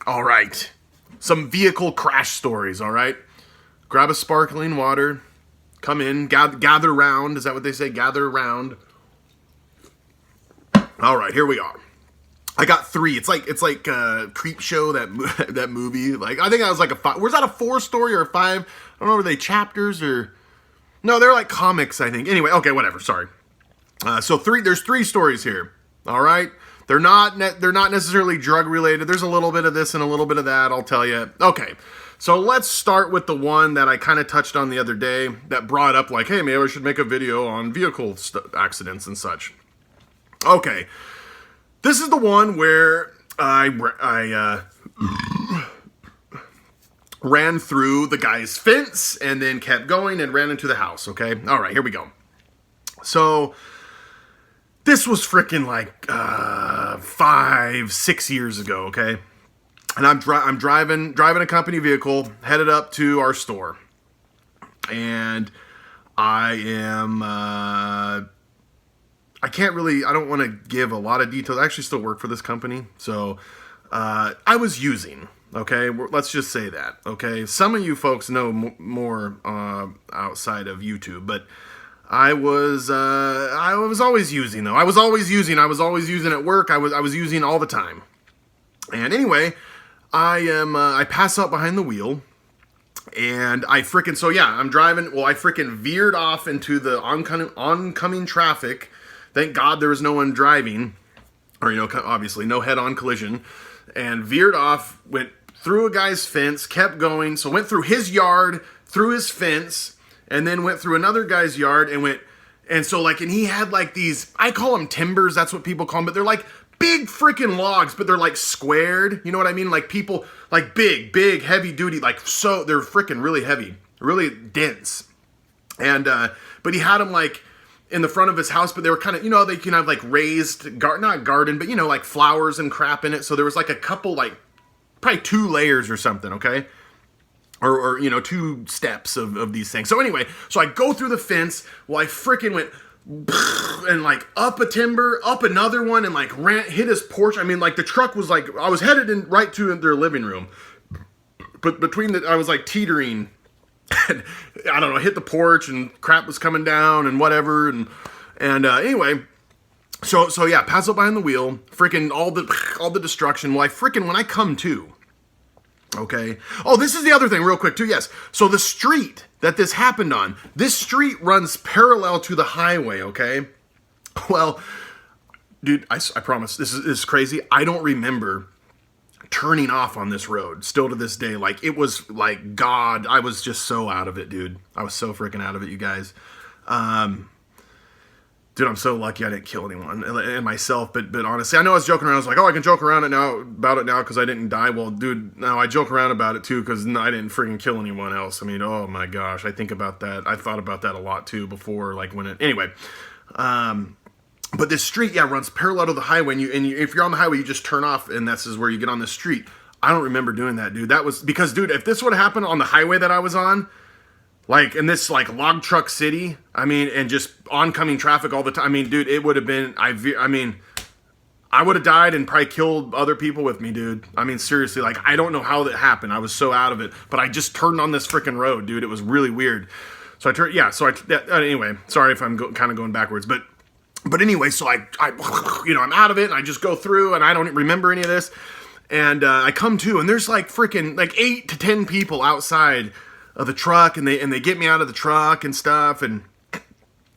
All right. Some vehicle crash stories, all right? Grab a sparkling water. Come in, gather round. Is that what they say? Gather round. All right, here we are. I got three. It's like Creep Show, that movie. Like, I think that was like a five. Was that a 4-story or a 5? I don't know. Were they chapters or no? They're like comics, I think. Anyway, okay, whatever. Sorry. So there's 3 stories here. All right. They're not necessarily drug related. There's a little bit of this and a little bit of that. I'll tell you. Okay. So let's start with the one that I kind of touched on the other day that brought up like, hey, maybe I should make a video on vehicle accidents and such. Okay. This is the one where I ran through the guy's fence and then kept going and ran into the house, okay? All right, here we go. So this was freaking like 5-6 years ago, okay? And I'm driving a company vehicle, headed up to our store. And I am... I don't want to give a lot of details. I actually still work for this company. So I was using, okay? Let's just say that, okay? Some of you folks know more outside of YouTube, but I was always using, though. I was always using at work. I was using all the time. And anyway, I pass out behind the wheel. And I'm driving. Well, I freaking veered off into the oncoming traffic. Thank God there was no one driving, or, obviously no head-on collision, and veered off, went through a guy's fence, kept going, so went through his yard, through his fence, and then went through another guy's yard, and he had like these, I call them timbers, that's what people call them, but they're like big freaking logs, but they're like squared, you know what I mean? Like people, like big, heavy duty, like so, they're freaking really heavy, really dense, and, but he had them like, in the front of his house, but they were kind of, they can have like raised, not garden, but like flowers and crap in it. So there was like a couple, like probably 2 layers or something, okay? Or 2 steps of these things. So anyway, so I go through the fence. Well, I freaking went and like up a timber, up another one, and like hit his porch. I mean, like the truck was like, I was headed right to their living room. But I was like teetering. And, I don't know, hit the porch and crap was coming down and whatever. And anyway, so yeah, pass up behind the wheel, freaking all the destruction. Well, when I come to, okay. Oh, this is the other thing real quick too. Yes. So the street that this happened on, this street runs parallel to the highway. Okay. Well, dude, I promise this is crazy. I don't remember turning off on this road still to this day. Like, it was like God. I was just so out of it, dude. I was so freaking out of it, you guys. Dude, I'm so lucky I didn't kill anyone and myself, but honestly, I know I was joking around. I was like, oh, I can joke around about it now because I didn't die. Well, dude, no, I joke around about it too because I didn't freaking kill anyone else. I mean, oh my gosh, I think about that. I thought about that a lot too before, like anyway. But this street, yeah, runs parallel to the highway, and if you're on the highway, you just turn off, and that's where you get on the street. I don't remember doing that, dude. That was because, dude, if this would have happened on the highway that I was on, like in this like log truck city, I mean, and just oncoming traffic all the time, I mean, dude, it would have been, I would have died and probably killed other people with me, dude. I mean, seriously, like, I don't know how that happened. I was so out of it, but I just turned on this freaking road, dude. It was really weird. So I turned, yeah, anyway, sorry if I'm kind of going backwards, but anyway, so I'm out of it, and I just go through, and I don't remember any of this, and I come to, and there's like freaking like 8 to 10 people outside of the truck, and they get me out of the truck and stuff, and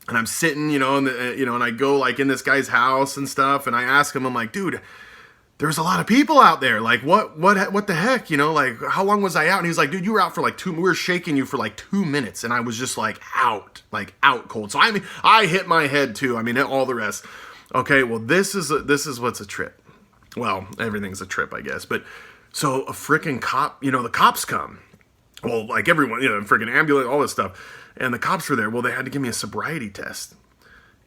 I'm sitting, and I go like in this guy's house and stuff, and I ask him, I'm like, dude, there's a lot of people out there, like what the heck, like how long was I out? And he's like, dude, you were out for like we were shaking you for like 2 minutes, and I was just like out cold. So I mean, I hit my head too. I mean, all the rest. Okay, well, this is what's a trip. Well, everything's a trip, I guess. But so a freaking cop, the cops come. Well, like everyone, freaking ambulance, all this stuff, and the cops were there. Well, they had to give me a sobriety test,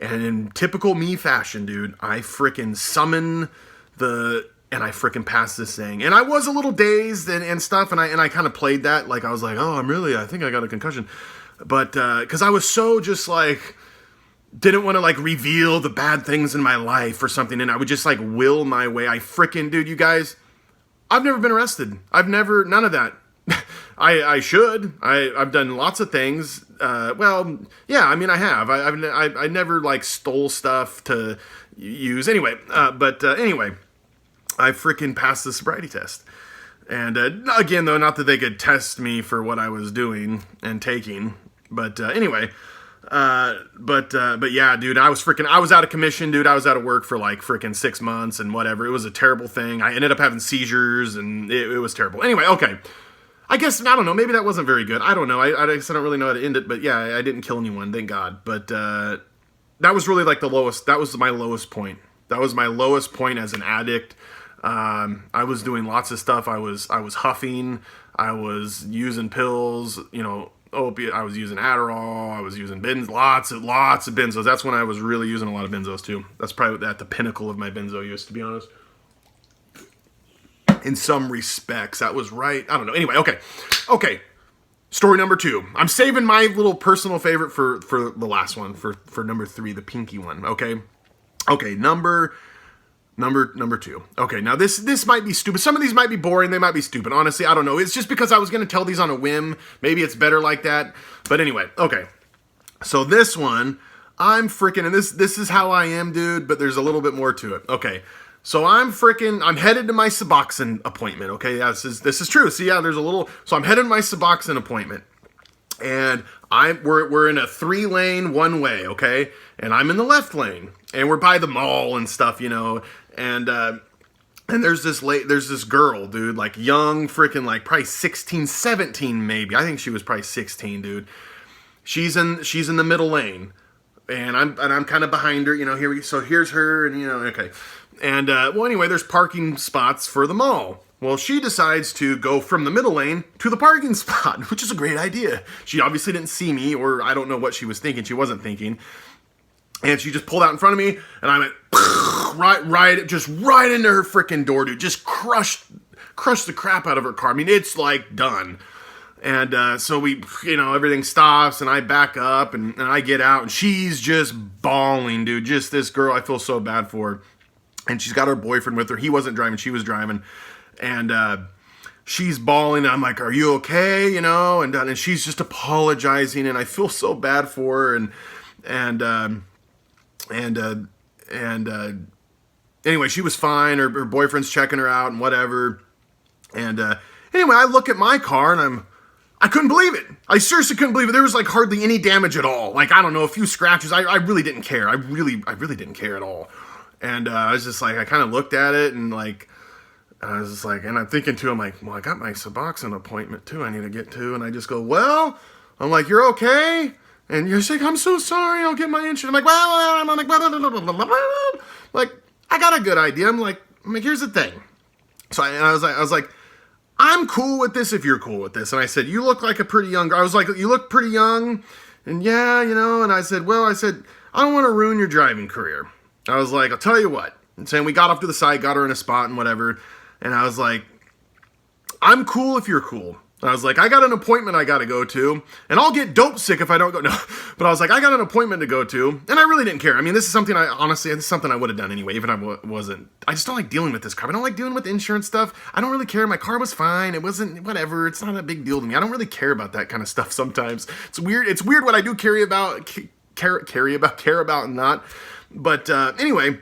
and in typical me fashion, dude, I freaking summon and I freaking passed this thing. And I was a little dazed and stuff, and I kind of played that, like I was like, oh, I think I got a concussion. But, cause I was so just like, didn't want to like reveal the bad things in my life or something, and I would just like will my way. Dude, you guys, I've never been arrested. None of that. I should. I've done lots of things. Well, yeah, I mean, I have. I never like stole stuff to use anyway. But anyway, I freaking passed the sobriety test. And again, though, not that they could test me for what I was doing and taking. But anyway, but yeah, dude, I was out of commission, dude. I was out of work for like freaking 6 months and whatever. It was a terrible thing. I ended up having seizures and it was terrible. Anyway, okay. I guess, I don't know, maybe that wasn't very good. I don't know. I guess I don't really know how to end it, but yeah, I didn't kill anyone, thank God. But that was really like the lowest, that was my lowest point. That was my lowest point as an addict. I was doing lots of stuff. I was huffing. I was using pills, you know, opiate. I was using Adderall. I was using lots of benzos. That's when I was really using a lot of benzos too. That's probably at the pinnacle of my benzo use, to be honest. In some respects, that was right. I don't know. Anyway, okay. Story number 2. I'm saving my little personal favorite for the last one, for number 3, the pinky one. Okay, number 2. Okay, now this might be stupid. Some of these might be boring. They might be stupid. Honestly, I don't know. It's just because I was going to tell these on a whim. Maybe it's better like that. But anyway, okay. So this one, I'm freaking, and this is how I am, dude, but there's a little bit more to it. Okay. So I'm headed to my Suboxone appointment. Okay, yeah, this is true. See, yeah, so I'm headed to my Suboxone appointment, and we're in a 3-lane one-way. Okay, and I'm in the left lane, and we're by the mall and stuff, you know, and there's this girl, dude, like young, freaking, like probably 16, 17 maybe. I think she was probably 16, dude. She's in the middle lane, and I'm kind of behind her, you know. Here's her, and you know, okay. And, well, anyway, there's parking spots for the mall. Well, she decides to go from the middle lane to the parking spot, which is a great idea. She obviously didn't see me, or I don't know what she was thinking. She wasn't thinking. And she just pulled out in front of me, and I went right into her freaking door, dude. Just crushed the crap out of her car. I mean, it's like done. And so we, you know, everything stops, and I back up, and I get out, and she's just bawling, dude. Just this girl, I feel so bad for her. And she's got her boyfriend with her. He wasn't driving, she was driving. And she's bawling, and I'm like, are you okay? You know, and she's just apologizing, and I feel so bad for her. And anyway, she was fine. Her boyfriend's checking her out and whatever. And anyway, I look at my car, and I couldn't believe it. I seriously couldn't believe it. There was like hardly any damage at all. Like, I don't know, a few scratches. I really didn't care. I really didn't care at all. And I was just like, I kind of looked at it, and like, I was just like, and I'm thinking too, I'm like, well, I got my Suboxone appointment too, I need to get to. And I just go, well, I'm like, you're okay? And you're like, I'm so sorry, I'll get my insurance. I'm like, well, I'm like, blah, blah, blah, blah, blah, blah. Like, I got a good idea. I'm like, here's the thing. So I was like, I'm cool with this if you're cool with this. And I said, you look like a pretty young girl. I was like, you look pretty young. And yeah, you know, and I said, I don't want to ruin your driving career. I was like, I'll tell you what. And saying we got off to the side, got her in a spot and whatever. And I was like, I'm cool if you're cool. I was like, I got an appointment I got to go to, and I'll get dope sick if I don't go. No, but I was like, I got an appointment to go to, and I really didn't care. I mean, this is something this is something I would have done anyway, even if I wasn't. I just don't like dealing with this crap. I don't like dealing with insurance stuff. I don't really care. My car was fine. It wasn't, whatever. It's not a big deal to me. I don't really care about that kind of stuff sometimes. It's weird. It's weird what I do care about and not. But anyway,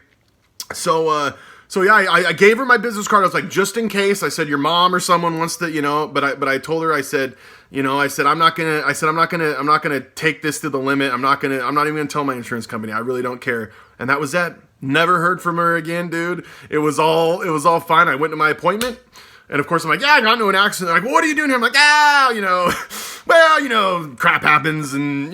so yeah, I gave her my business card. I was like, just in case. I said, your mom or someone wants to, you know. But I told her, I said, I'm not gonna take this to the limit. I'm not even gonna tell my insurance company. I really don't care. And that was that. Never heard from her again, dude. It was all fine. I went to my appointment. And of course I'm like, yeah, I got into an accident. They're like, well, what are you doing here? I'm like, crap happens and,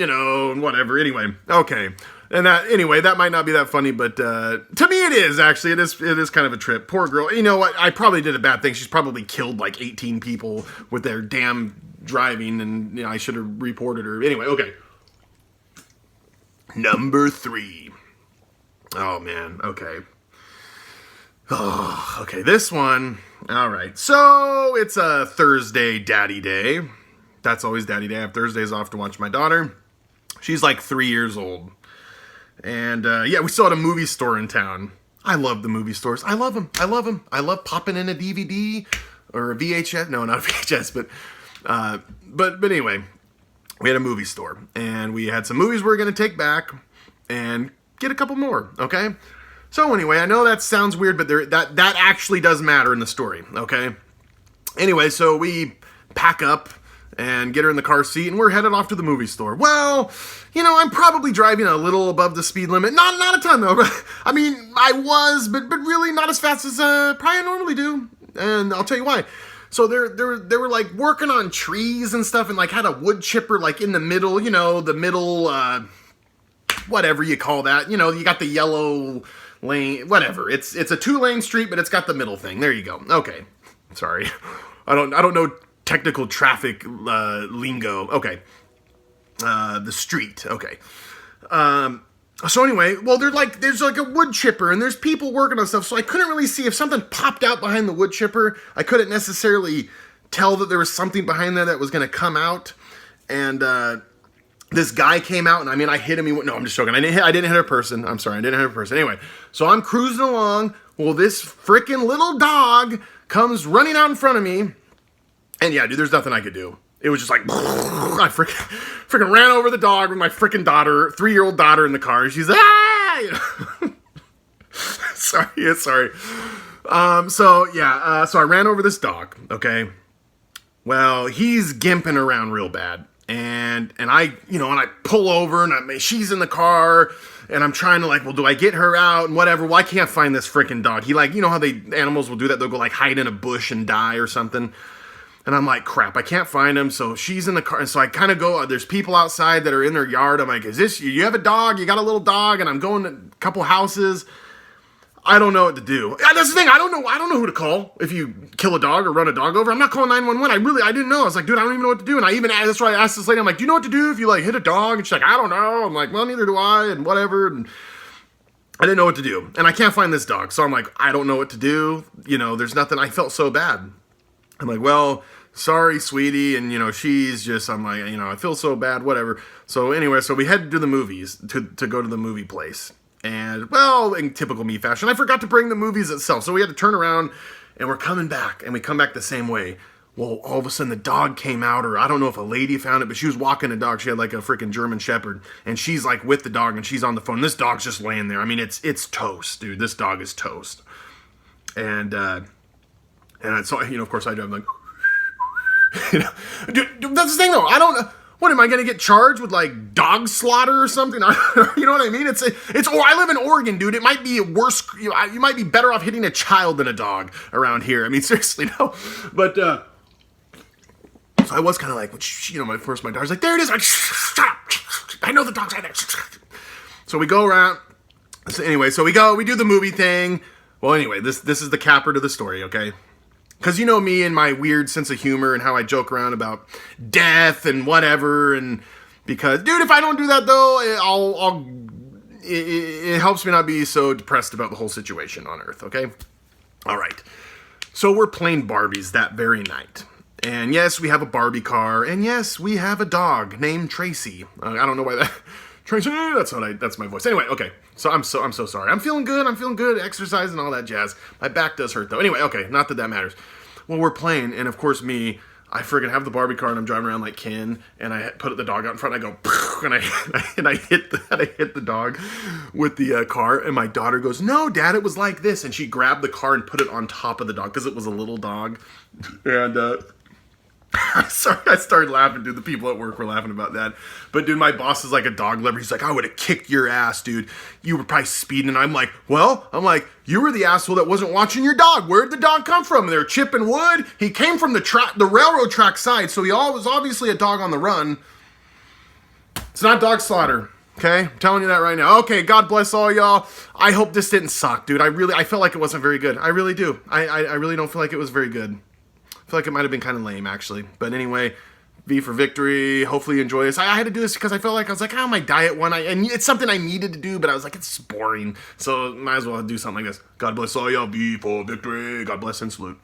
whatever. Anyway, okay. And that might not be that funny, but to me it is, actually. It is kind of a trip. Poor girl. You know what? I probably did a bad thing. She's probably killed like 18 people with their damn driving, and I should have reported her. Anyway, okay. Number 3. Oh, man. Okay. Oh, okay. This one. All right. So it's a Thursday daddy day. That's always daddy day. I have Thursdays off to watch my daughter. She's like 3 years old. And, we still had a movie store in town. I love the movie stores. I love them. I love popping in a DVD, or a VHS. No, not a VHS, but anyway, we had a movie store, and we had some movies we were going to take back and get a couple more. Okay. So anyway, I know that sounds weird, but that actually does matter in the story. Okay. Anyway, so we pack up and get her in the car seat, and we're headed off to the movie store. Well, you know, I'm probably driving a little above the speed limit. Not a ton, though. I mean, I was, but really not as fast as probably I normally do. And I'll tell you why. So they were like working on trees and stuff, and like had a wood chipper like in the middle, you know, the middle, whatever you call that. You know, you got the yellow lane, whatever. It's a 2-lane street, but it's got the middle thing. There you go. Okay. Sorry. I don't know technical traffic lingo. Okay. The street. Okay. So anyway, well, there's like a wood chipper, and there's people working on stuff, so I couldn't really see if something popped out behind the wood chipper. I couldn't necessarily tell that there was something behind there that was going to come out. And this guy came out, and I mean, I hit him. No, I'm just joking. I didn't hit a person. I'm sorry, I didn't hit a person. Anyway, so I'm cruising along. Well, this freaking little dog comes running out in front of me. And yeah, dude, there's nothing I could do. It was just like, I freaking ran over the dog with my freaking daughter, 3-year-old daughter in the car. And she's like, ah! You know? Sorry. So I ran over this dog, okay? Well, he's gimping around real bad. And I pull over, and she's in the car, and I'm trying to like, well, do I get her out and whatever? Well, I can't find this freaking dog. He like, you know how animals will do that? They'll go like hide in a bush and die or something. And I'm like, crap, I can't find him. So she's in the car. And so I kind of go, there's people outside that are in their yard. I'm like, you have a dog? You got a little dog? And I'm going to a couple houses. I don't know what to do. That's the thing. I don't know who to call if you kill a dog or run a dog over. I'm not calling 911. I didn't know. I was like, dude, I don't even know what to do. And that's why I asked this lady, I'm like, do you know what to do if you like hit a dog? And she's like, I don't know. I'm like, well, neither do I, and whatever. And I didn't know what to do. And I can't find this dog. So I'm like, I don't know what to do. You know, there's nothing. I felt so bad. I'm like, well, sorry, sweetie. And, you know, she's just, I'm like, you know, I feel so bad, whatever. So anyway, so we headed to the movies to go to the movie place. And, well, in typical me fashion, I forgot to bring the movies itself. So we had to turn around, and we're coming back, and we come back the same way. Well, all of a sudden the dog came out, or I don't know if a lady found it, but she was walking a dog. She had like a freaking German Shepherd, and she's like with the dog, and she's on the phone. This dog's just laying there. I mean, it's toast, dude. This dog is toast. And so, you know, of course I do. I'm like, you know, dude, that's the thing though. I don't. What am I gonna get charged with, like dog slaughter or something? You know what I mean? It's. Oh, I live in Oregon, dude. It might be worse. You might be better off hitting a child than a dog around here. I mean, seriously, no. But so I was kind of like, you know, my daughter's like, there it is. I'm like, shut up. I know the dog's right there. So we go around. So anyway, we do the movie thing. Well, anyway, this is the capper to the story, okay? Because you know me and my weird sense of humor and how I joke around about death and whatever. And because, dude, if I don't do that though, it helps me not be so depressed about the whole situation on Earth. Okay. All right. So we're playing Barbies that very night. And yes, we have a Barbie car. And yes, we have a dog named Tracy. I don't know why that. Tracy, that's my voice. Anyway, okay. So I'm so sorry. I'm feeling good. Exercise and all that jazz. My back does hurt though. Anyway, okay. Not that matters. Well, we're playing, and of course I friggin' have the Barbie car, and I'm driving around like Ken, and I put the dog out in front, and I go, and I hit the dog with the car, and my daughter goes, no, Dad, it was like this, and she grabbed the car and put it on top of the dog, because it was a little dog, and sorry, I started laughing, dude. The people at work were laughing about that. But, dude, my boss is like a dog lover. He's like, I would have kicked your ass, dude. You were probably speeding. And I'm like, you were the asshole that wasn't watching your dog. Where'd the dog come from? They were chipping wood. He came from the railroad track side, so he was obviously a dog on the run. It's not dog slaughter. Okay? I'm telling you that right now. Okay, God bless all y'all. I hope this didn't suck, dude. I felt like it wasn't very good. I really do. I really don't feel like it was very good. I feel like it might have been kind of lame, actually. But anyway, V for victory. Hopefully you enjoy this. I had to do this because I felt like I was like, my diet one. And it's something I needed to do, but I was like, it's boring. So might as well do something like this. God bless all y'all. V for victory. God bless and salute.